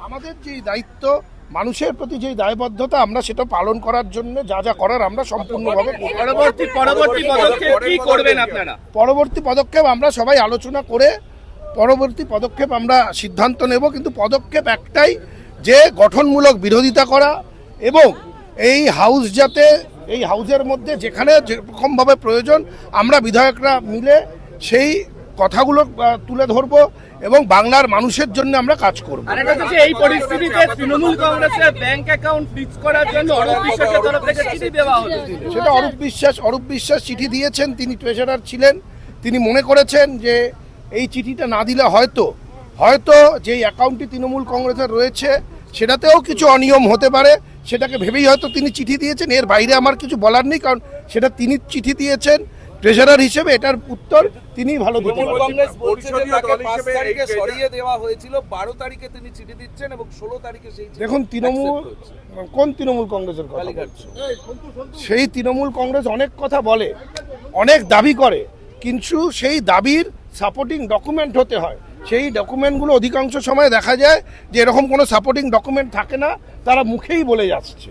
আমাদের যে দায়িত্ব, মানুষের প্রতি যে দায়বদ্ধতা, আমরা সেটা পালন করার জন্য যা যা করার আমরা সম্পূর্ণভাবে পরবর্তী পদক্ষেপ কি করবেন আপনারা? পরবর্তী পদক্ষেপ আমরা সবাই আলোচনা করে পরবর্তী পদক্ষেপ আমরা সিদ্ধান্ত নেব, কিন্তু পদক্ষেপ একটাই, যে গঠনমূলক বিরোধিতা করা এবং এই হাউস যাতে এই হাউসের মধ্যে যেখানে যেরকমভাবে প্রয়োজন আমরা বিধায়করা মিলে সেই কথাগুলো তুলে ধরবো এবং বাংলার মানুষের জন্য আমরা কাজ করব। এই পরিস্থিতিতে তৃণমূল কংগ্রেসের ব্যাংক অ্যাকাউন্ট ফ্রিজ করার জন্য অরূপ বিশ্বাসের তরফ থেকে চিঠি দেওয়া হলো। সেটা অরূপ বিশ্বাস চিঠি দিয়েছেন, তিনি ট্রেজারার ছিলেন, তিনি মনে করেছেন যে এই চিঠিটা না দিলে হয়তো যেই অ্যাকাউন্টটি তৃণমূল কংগ্রেসের রয়েছে সেটাতেও কিছু অনিয়ম হতে পারে, সেটাকে ভেবেই হয়তো তিনি চিঠি দিয়েছেন। এর বাইরে আমার কিছু বলার নেই, কারণ সেটা তিনি চিঠি দিয়েছেন ট্রেজারার হিসেবে, এটার উত্তর তিনিই ভালো দিতে পারেন। কংগ্রেস বলছে যে তাকে 5 তারিখে সরিয়ে দেওয়া হয়েছিল, 12 তারিখে তিনি চিঠি দিচ্ছেন এবং 16 তারিখে সেই চিঠি। দেখুন, কোন তৃণমূল কংগ্রেসের কথা বলছেন? সেই তৃণমূল কংগ্রেস অনেক কথা বলে, অনেক দাবি করে, কিন্তু সেই দাবির সাপোর্টিং ডকুমেন্ট হতে হয়। সেই ডকুমেন্টগুলো অধিকাংশ সময় দেখা যায় যে এরকম কোনো সাপোর্টিং ডকুমেন্ট থাকে না, তারা মুখেই বলে যাচ্ছে।